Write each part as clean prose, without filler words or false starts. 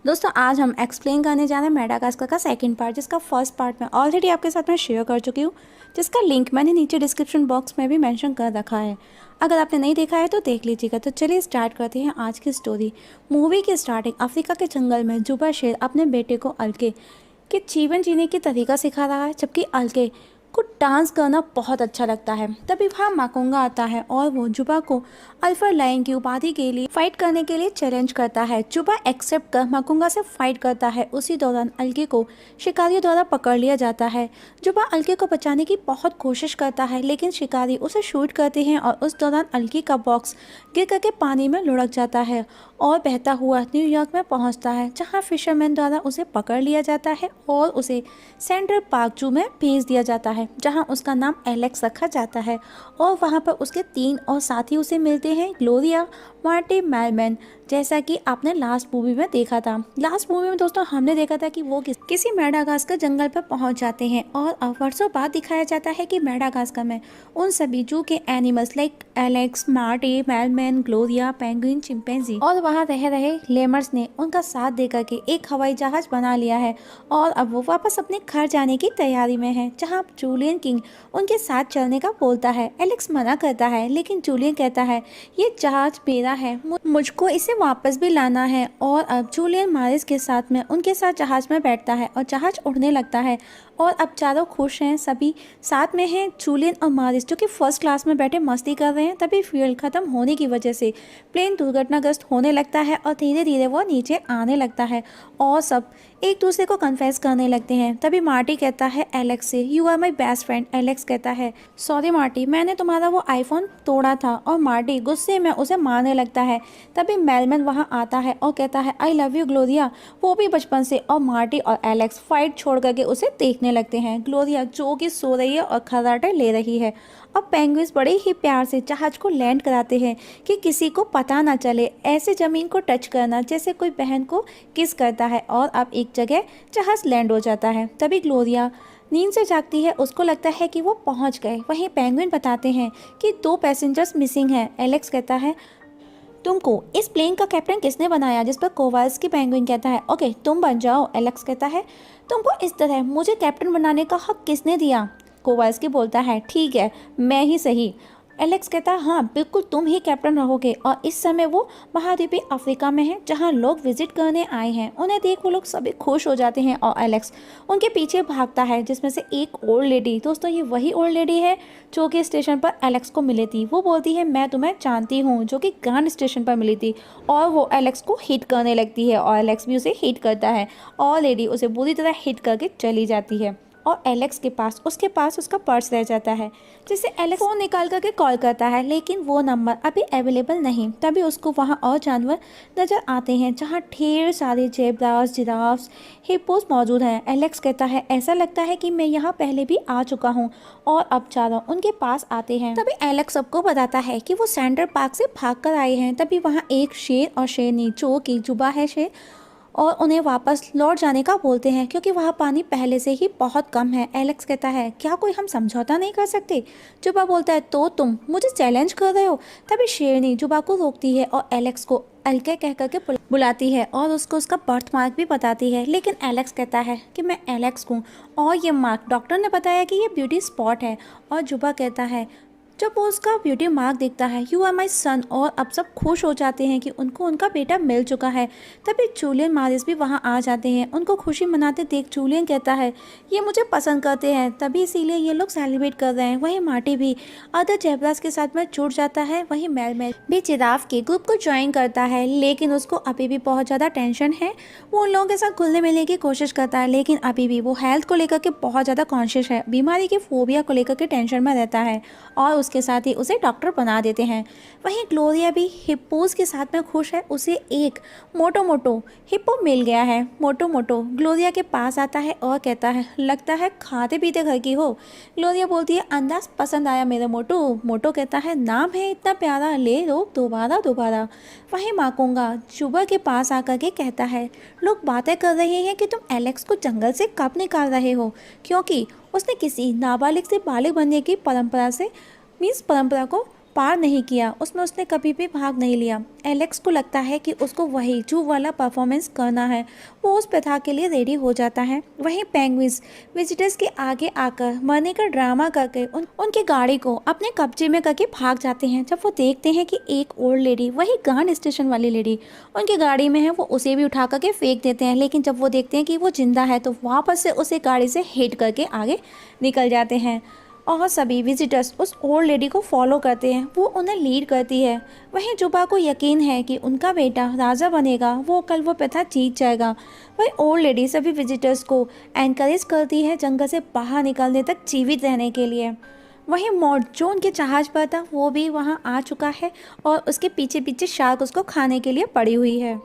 दोस्तों आज हम एक्सप्लेन करने जा रहे हैं मेडागास्कर का सेकंड पार्ट, जिसका फर्स्ट पार्ट मैं ऑलरेडी आपके साथ में शेयर कर चुकी हूँ, जिसका लिंक मैंने नीचे डिस्क्रिप्शन बॉक्स में भी मेंशन कर रखा है। अगर आपने नहीं देखा है तो देख लीजिएगा। तो चलिए स्टार्ट करते हैं आज की स्टोरी। मूवी की स्टार्टिंग अफ्रीका के जंगल में जुबा शेर अपने बेटे को अलके के जीवन जीने की तरीका सिखा रहा है, जबकि अलके को डांस करना बहुत अच्छा लगता है। तभी वहाँ माकोंगा आता है और वो जुबा को अल्फा लायन की उपाधि के लिए फाइट करने के लिए चैलेंज करता है। जुबा एक्सेप्ट कर माकोंगा से फाइट करता है। उसी दौरान अलके को शिकारियों द्वारा पकड़ लिया जाता है। जुबा अलके को बचाने की बहुत कोशिश करता है, लेकिन शिकारी उसे शूट करते हैं और उस दौरान अलके का बॉक्स गिर करके पानी में लुढ़क जाता है और बहता हुआ न्यूयॉर्क में पहुंचता है, जहां फिशरमैन द्वारा उसे पकड़ लिया जाता है और उसे सेंट्रल पार्क जू में भेज दिया जाता है, जहां उसका नाम एलेक्स रखा जाता है। और वहां पर उसके 3 और साथी उसे मिलते हैं, ग्लोरिया, मार्टी, मेलमैन। जैसा कि आपने लास्ट मूवी में देखा था। लास्ट मूवी में दोस्तों हमने देखा था कि वो किसी मेडागास्कर जंगल पर पहुंच जाते हैं और अब वर्षों बाद दिखाया जाता है कि मेडागास्कर में उन सभी जू के animals like Alex, Marty, Melman, Gloria, penguin, chimpanzee और वहां रह रहे लेमर्स ने उनका साथ देकर के एक हवाई जहाज बना लिया है और अब वो वापस अपने घर जाने की तैयारी में है, जहां जूलियन किंग उनके साथ चलने का बोलता है। एलेक्स मना करता है, लेकिन जूलियन कहता है ये जहाज मेरा है, मुझको इसे वापस भी लाना है। और अब जूलियन मारिस के साथ में उनके साथ जहाज में बैठता है और जहाज उड़ने लगता है और अब चारों खुश हैं, सभी साथ में हैं। जूलियन और मारिस जो कि फर्स्ट क्लास में बैठे मस्ती कर रहे हैं। तभी फ्यूल खत्म होने की वजह से प्लेन दुर्घटनाग्रस्त होने लगता है और धीरे धीरे वो नीचे आने लगता है और सब एक दूसरे को कन्फेस करने लगते हैं। तभी मार्टी कहता है एलेक्स से, you are my best friend. Alex कहता है सॉरी मार्टी, मैंने तुम्हारा वो आईफोन तोड़ा था। और मार्टी गुस्से में उसे मारने लगता है। तभी मेलमैन वहाँ आता है और कहता है आई लव यू ग्लोरिया, वो भी बचपन से। और मार्टी और एलेक्स फाइट छोड़ करके उसे देखने लगते हैं। ग्लोरिया जो कि सो रही है और खर्राटे ले रही है। अब पेंगुइन्स बड़े ही प्यार से जहाज को लैंड कराते हैं कि किसी को पता ना चले, ऐसे ज़मीन को टच करना जैसे कोई बहन को किस करता है। और अब एक जगह जहाज लैंड हो जाता है। तभी ग्लोरिया नींद से जागती है, उसको लगता है कि वो पहुंच गए। वहीं पेंगुइन बताते हैं कि 2 पैसेंजर्स मिसिंग हैं। एलेक्स कहता है तुमको इस प्लेन का कैप्टन किसने बनाया, जिस पर कोवाल्स्की पेंगुइन कहता है ओके तुम बन जाओ। एलेक्स कहता है तुमको इस तरह मुझे कैप्टन बनाने का हक किसने दिया। कोवाल्स्की बोलता है ठीक है मैं ही सही। एलेक्स कहता है हाँ बिल्कुल तुम ही कैप्टन रहोगे। और इस समय वो महाद्वीपीय अफ्रीका में है, जहाँ लोग विजिट करने आए हैं। उन्हें देख वो लोग सभी खुश हो जाते हैं और एलेक्स उनके पीछे भागता है, जिसमें से एक ओल्ड लेडी, दोस्तों ये वही ओल्ड लेडी है जो कि स्टेशन पर एलेक्स को मिली थी। वो बोलती है मैं तुम्हें जानती हूँ, जो कि गान स्टेशन पर मिली थी। और वो एलेक्स को हिट करने लगती है और एलेक्स भी उसे हिट करता है और लेडी उसे बुरी तरह हिट करके चली जाती है। और एलेक्स के पास उसका पर्स रह जाता है, जिसे एलेक्स फोन निकाल करके कॉल करता है, लेकिन वो नंबर अभी अवेलेबल नहीं। तभी उसको वहाँ और जानवर नज़र आते हैं, जहाँ ढेर सारे जेब्रास, जिराफ्स, हिप्पोस मौजूद हैं। एलेक्स कहता है ऐसा लगता है कि मैं यहाँ पहले भी आ चुका हूँ। और अब चारों उनके पास आते हैं। तभी एलेक्स सबको बताता है कि वो सेंट्रल पार्क से भाग कर आए हैं। तभी वहाँ एक शेर और शेरनी, जो कि जुबा है शेर, और उन्हें वापस लौट जाने का बोलते हैं, क्योंकि वहाँ पानी पहले से ही बहुत कम है। एलेक्स कहता है क्या कोई हम समझौता नहीं कर सकते। जुबा बोलता है तो तुम मुझे चैलेंज कर रहे हो। तभी शेरनी जुबा को रोकती है और एलेक्स को अलके कह करके बुलाती है और उसको उसका बर्थ मार्क भी बताती है। लेकिन एलेक्स कहता है कि मैं एलेक्स हूँ और ये मार्क डॉक्टर ने बताया कि ये ब्यूटी स्पॉट है। और जुबा कहता है जब वो उसका ब्यूटी मार्क देखता है यू आर माई सन। और अब सब खुश हो जाते हैं कि उनको उनका बेटा मिल चुका है। तभी जूलियन मारिस भी वहाँ आ जाते हैं। उनको खुशी मनाते देख जूलियन कहता है ये मुझे पसंद करते हैं, तभी इसीलिए ये लोग सेलिब्रेट कर रहे हैं। वहीं मार्टी भी अदर जेब्रास के साथ में जुड़ जाता है। वहीं मेलमैन भी जिराफ के ग्रुप को ज्वाइन करता है, लेकिन उसको अभी भी बहुत ज़्यादा टेंशन है। वो उन लोगों के साथ घुलने मिलने की कोशिश करता है, लेकिन अभी भी वो हेल्थ को लेकर के बहुत ज़्यादा कॉन्शियस है, बीमारी की फोबिया को लेकर के टेंशन में रहता है और उसके साथ ही उसे डॉक्टर बना देते हैं। वहीं ग्लोरिया भी हिप्पोस के साथ में खुश है। उसे एक मोटो मोटो हिप्पो मिल गया है। मोटो मोटो ग्लोरिया के पास आता है और कहता है लगता है खाते पीते घर की हो। ग्लोरिया बोलती है अंदाज पसंद आया मेरे मोटो। मोटो कहता है नाम है इतना प्यारा, ले लो दोबारा दोबारा। वहीं माकोंगा जुबा के पास आकर के कहता है लोग बातें कर रहे हैं कि तुम एलेक्स को जंगल से कब निकाल रहे हो, क्योंकि उसने किसी नाबालिग से बालिग बनने की परंपरा को पार नहीं किया, उसमें उसने कभी भी भाग नहीं लिया। एलेक्स को लगता है कि उसको वही जू वाला परफॉर्मेंस करना है। वो उस प्रथा के लिए रेडी हो जाता है। वहीं पेंगुइन्स विजिटर्स के आगे आकर मरने का ड्रामा करके उनकी गाड़ी को अपने कब्जे में करके भाग जाते हैं। जब वो देखते हैं कि एक ओल्ड लेडी, वही गान स्टेशन वाली लेडी, उनकी गाड़ी में है, वो उसे भी उठा करके फेंक देते हैं। लेकिन जब वो देखते हैं कि वो जिंदा है तो वापस से उसे गाड़ी से हिट करके आगे निकल जाते हैं। और सभी विजिटर्स उस ओल्ड लेडी को फॉलो करते हैं, वो उन्हें लीड करती है। वहीं जुबा को यकीन है कि उनका बेटा राजा बनेगा, वो कल वो प्रथा जीत जाएगा। वही ओल्ड लेडी सभी विजिटर्स को एनकरेज करती है जंगल से बाहर निकलने तक जीवित रहने के लिए। वहीं मॉड जो उनके जहाज पर था वो भी वहां आ चुका है और उसके पीछे पीछे शार्क उसको खाने के लिए पड़ी हुई है।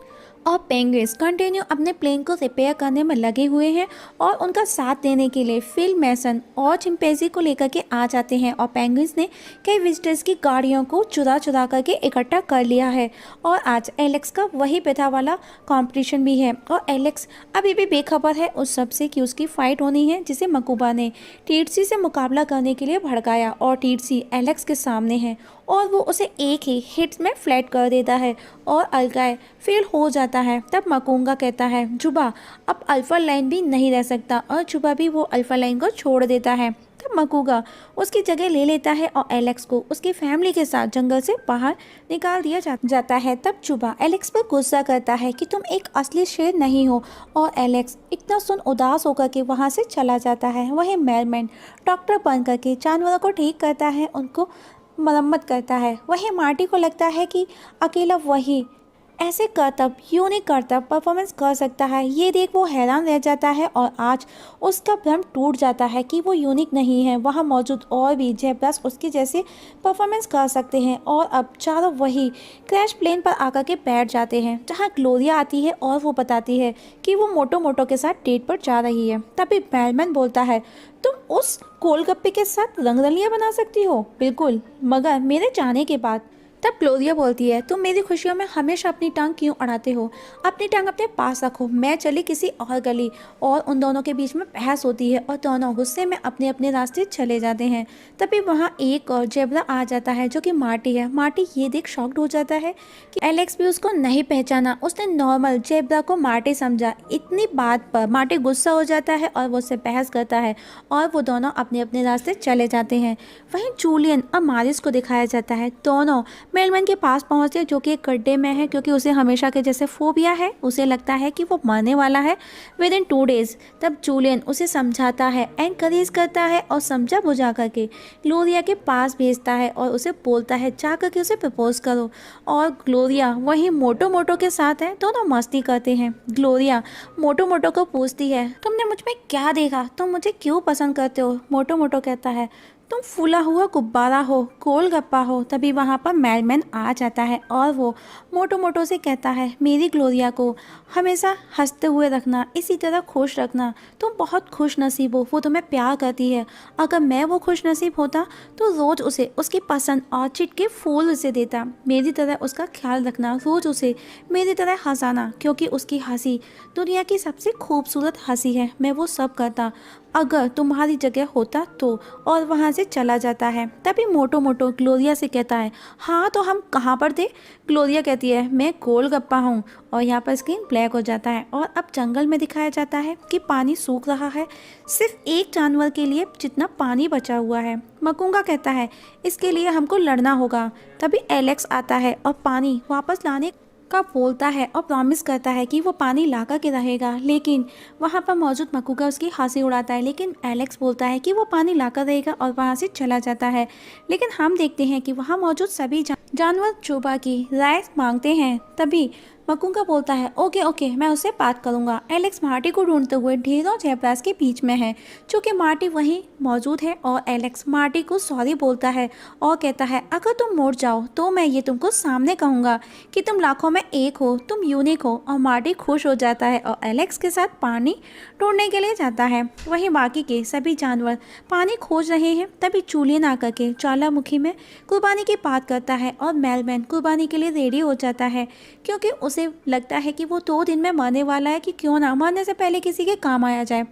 और पेंगुइन्स कंटिन्यू अपने प्लेन को रिपेयर करने में लगे हुए हैं और उनका साथ देने के लिए फिल मैसन और चिंपैंजी को लेकर के आ जाते हैं। और पेंगुइन्स ने कई विजिटर्स की गाड़ियों को चुरा चुरा करके इकट्ठा कर लिया है। और आज एलेक्स का वही प्रथा वाला कंपटीशन भी है और एलेक्स अभी भी बेखबर है उस सब से कि उसकी फाइट होनी है, जिसे मकूबा ने टीटसी से मुकाबला करने के लिए भड़काया। और टीटसी एलेक्स के सामने है और वो उसे एक ही हिट में फ्लैट कर देता है और अलगाए फेल हो जाता है। तब मकूंगा कहता है जुबा अब अल्फा लाइन भी नहीं रह सकता, और जुबा भी वो अल्फा लाइन को छोड़ देता है। तब मकूंगा उसकी जगह ले लेता है और एलेक्स को उसकी फैमिली के साथ जंगल से बाहर निकाल दिया जाता है। तब जुबा एलेक्स पर गुस्सा करता है कि तुम एक असली शेर नहीं हो, और एलेक्स इतना सुन उदास होकर के वहाँ से चला जाता है। वही मेलमैन डॉक्टर बन करके जानवरों को ठीक करता है, उनको मरम्मत करता है। वहीं मार्टी को लगता है कि अकेला वही ऐसे करतब यूनिक करतब परफॉर्मेंस कर सकता है। ये देख वो हैरान रह जाता है और आज उसका भ्रम टूट जाता है कि वो यूनिक नहीं है, वहाँ मौजूद और भी जेब्रास उसके जैसे परफॉर्मेंस कर सकते हैं। और अब चारों वही क्रैश प्लेन पर आकर के बैठ जाते हैं, जहाँ ग्लोरिया आती है और वो बताती है कि वो मोटो मोटो के साथ डेट पर जा रही है। तभी बैलमैन बोलता है तुम उस गोलगप्पे के साथ रंगरलियां बना सकती हो? बिल्कुल, मगर मेरे जाने के बाद। तब ग्लोरिया बोलती है तुम मेरी खुशियों में हमेशा अपनी टांग क्यों अड़ाते हो? अपनी टांग अपने पास रखो। मैं चली किसी और गली। और उन दोनों के बीच में बहस होती है और दोनों गुस्से में अपने अपने रास्ते चले जाते हैं। तभी वहाँ एक और जेब्रा आ जाता है जो कि मार्टी है। मार्टी ये देख शॉक्ड हो जाता है कि एलेक्स भी उसको नहीं पहचाना, उसने नॉर्मल जेब्रा को मार्टी समझा। इतनी बात पर मार्टी गुस्सा हो जाता है और वो उससे बहस करता है और वो दोनों अपने अपने रास्ते चले जाते हैं। वहीं जूलियन और मारिस को दिखाया जाता है, दोनों मेलमैन के पास पहुंचते जो कि एक गड्ढे में है, क्योंकि उसे हमेशा के जैसे फोबिया है। उसे लगता है कि वो मरने वाला है विद इन 2 डेज। तब जूलियन उसे समझाता है, एनकरेज करता है और समझा बुझा करके ग्लोरिया के पास भेजता है और उसे बोलता है जा करके उसे प्रपोज करो। और ग्लोरिया वहीं मोटो मोटो के साथ है, दोनों मस्ती करते हैं। ग्लोरिया मोटो मोटो को पूछती है तुमने मुझ में क्या देखा, तुम मुझे क्यों पसंद करते हो? मोटो मोटो कहता है तुम फूला हुआ गुब्बारा हो, गोलगप्पा हो। तभी वहाँ पर मेलमैन आ जाता है और वो मोटो मोटो से कहता है मेरी ग्लोरिया को हमेशा हंसते हुए रखना, इसी तरह खुश रखना। तुम बहुत खुश नसीब हो, वो तुम्हें प्यार करती है। अगर मैं वो खुश नसीब होता तो रोज़ उसे उसकी पसंद ऑर्चिड के फूल उसे देता। मेरी तरह उसका ख्याल रखना, रोज़ उसे मेरी तरह हंसाना, क्योंकि उसकी हंसी दुनिया की सबसे खूबसूरत हंसी है। मैं वो सब करता अगर तुम्हारी जगह होता तो। और वहाँ से चला जाता है। तभी मोटो मोटो ग्लोरिया से कहता है हाँ तो हम कहाँ पर थे? ग्लोरिया कहती है मैं गोलगप्पा हूँ। और यहाँ पर स्क्रीन ब्लैक हो जाता है और अब जंगल में दिखाया जाता है कि पानी सूख रहा है, सिर्फ एक जानवर के लिए जितना पानी बचा हुआ है। मकूंगा कहता है इसके लिए हमको लड़ना होगा। तभी एलेक्स आता है और पानी वापस लाने का बोलता है और प्रॉमिस करता है कि वो पानी ला कर के रहेगा। लेकिन वहाँ पर मौजूद मकूंगा उसकी हंसी उड़ाता है, लेकिन एलेक्स बोलता है कि वो पानी ला कर रहेगा और वहाँ से चला जाता है। लेकिन हम देखते हैं कि वहाँ मौजूद सभी जानवर जुबा की राय मांगते हैं। तभी मकूंगा बोलता है ओके ओके मैं उससे बात करूंगा। एलेक्स मार्टी को ढूंढते हुए ढेरों जेब्रास के बीच में है, चूँकि मार्टी वहीं मौजूद है। और एलेक्स मार्टी को सॉरी बोलता है और कहता है अगर तुम मुड़ जाओ तो मैं ये तुमको सामने कहूँगा कि तुम लाखों में एक हो, तुम यूनिक हो। और मार्टी खुश हो जाता है और एलेक्स के साथ पानी ढूंढने के लिए जाता है। वहीं बाकी के सभी जानवर पानी खोज रहे हैं। तभी जूलियन आकर के ज्वालामुखी में कुर्बानी की बात करता है और मेलमैन कुर्बानी के लिए रेडी हो जाता है, क्योंकि उसे लगता है कि वो 2 दिन में मरने वाला है, कि क्यों ना मरने से पहले किसी के काम आया जाए।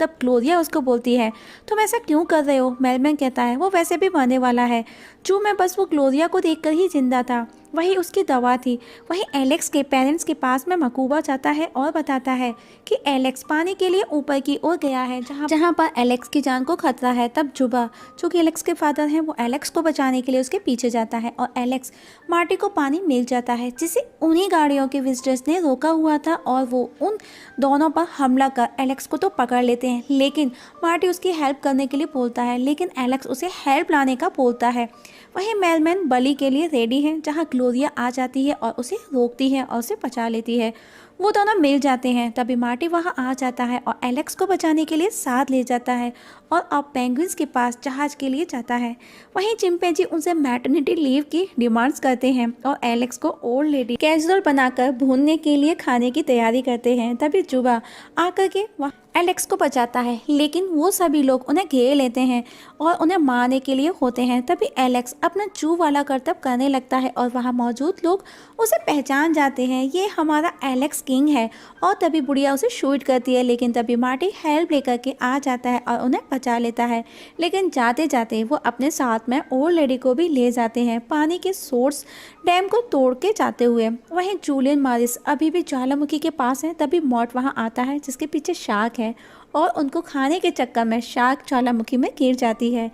तब ग्लोरिया उसको बोलती है, तुम ऐसा क्यों कर रहे हो? मेलमैन कहता है, वो वैसे भी मरने वाला है। जू में बस वो ग्लोरिया को देखकर ही जिंदा था, वही उसकी दवा थी। वही एलेक्स के पेरेंट्स के पास में मकूबा जाता है और बताता है कि एलेक्स पानी के लिए ऊपर की ओर गया है, जहाँ पर एलेक्स की जान को खतरा है। तब जुबा, जो कि एलेक्स के फादर हैं, वो एलेक्स को बचाने के लिए उसके पीछे जाता है और एलेक्स मार्टी को पानी मिल जाता है, जिसे उन्हीं गाड़ियों के विजिटर्स ने रोका हुआ था और वो उन दोनों पर हमला कर एलेक्स को तो पकड़ लेते हैं। लेकिन मार्टी उसकी हेल्प करने के लिए बोलता है, लेकिन एलेक्स उसे हेल्प लाने का बोलता है। वहीं मेलमैन बलि के लिए रेडी है, जहाँ ग्लोरिया आ जाती है और उसे रोकती है और उसे बचा लेती है। वो दोनों मिल जाते हैं। तभी मार्टी वहाँ आ जाता है और एलेक्स को बचाने के लिए साथ ले जाता है और अब पेंगुइन्स के पास जहाज के लिए जाता है। वहीं चिंपैंजी उनसे मैटरनिटी लीव की डिमांड्स करते हैं और एलेक्स को ओल्ड लेडी कैजुअल बनाकर भूनने के लिए खाने की तैयारी करते हैं। तभी जुबा आकर के वहाँ एलेक्स को बचाता है, लेकिन वो सभी लोग उन्हें घेर लेते हैं और उन्हें मारने के लिए होते हैं। तभी एलेक्स अपना जू वाला करतब करने लगता है और वहाँ मौजूद लोग उसे पहचान जाते हैं, ये हमारा एलेक्स किंग है। और तभी बुढ़िया उसे शूट करती है, लेकिन तभी मार्टी हेल्प लेकर के आ जाता है और उन्हें बचा लेता है। लेकिन जाते जाते वो अपने साथ में ओल्ड लेडी को भी ले जाते हैं, पानी के सोर्स डैम को तोड़ के जाते हुए। वहीं जूलियन मारिस अभी भी ज्वालामुखी के पास है। तभी मॉर्ट वहाँ आता है, जिसके पीछे शार्क है और उनको खाने के चक्कर में शार्क ज्वालामुखी में गिर जाती है।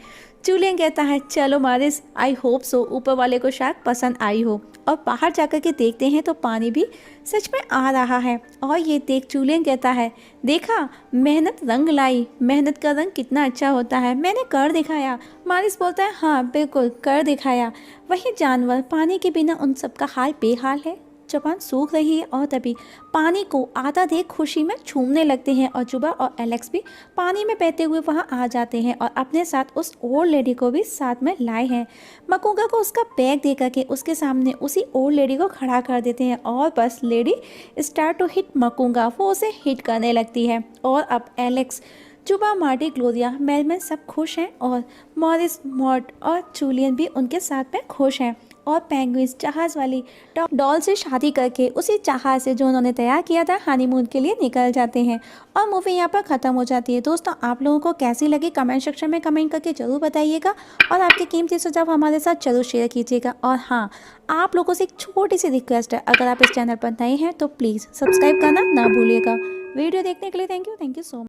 जूलियन कहता है, चलो मारिस, आई होप सो ऊपर वाले को शार्क पसंद आई हो। और बाहर जाकर के देखते हैं तो पानी भी सच में आ रहा है। और ये देख जूलियन कहता है, देखा, मेहनत रंग लाई, मेहनत का रंग कितना अच्छा होता है, मैंने कर दिखाया। मारिस बोलता है, हाँ बिल्कुल कर दिखाया। वही जानवर पानी के बिना उन सबका हाल बेहाल है, जबान सूख रही है। और तभी पानी को आधा देख खुशी में छूमने लगते हैं और जुबा और एलेक्स भी पानी में बहते हुए वहां आ जाते हैं और अपने साथ उस ओल्ड लेडी को भी साथ में लाए हैं। मकूंगा को उसका बैग दे करके उसके सामने उसी ओल्ड लेडी को खड़ा कर देते हैं और बस लेडी स्टार्ट टू हिट मकूंगा, वो उसे हिट करने लगती है। और अब एलेक्स, जुबा, मार्टी, ग्लोरिया, मेलमैन सब खुश हैं और मॉरिस, मॉर्ट और जूलियन भी उनके साथ में खुश हैं। और पेंगुइन्स जहाज वाली डॉल से शादी करके उसी जहाज से जो उन्होंने तैयार किया था हनीमून के लिए निकल जाते हैं और मूवी यहाँ पर ख़त्म हो जाती है। दोस्तों, आप लोगों को कैसी लगी कमेंट सेक्शन में कमेंट करके ज़रूर बताइएगा और आपके कीमती सुझाव हमारे साथ जरूर शेयर कीजिएगा। और हाँ, आप लोगों से एक छोटी सी रिक्वेस्ट है, अगर आप इस चैनल पर नए हैं तो प्लीज़ सब्सक्राइब करना ना भूलिएगा। वीडियो देखने के लिए थैंक यू सो मच।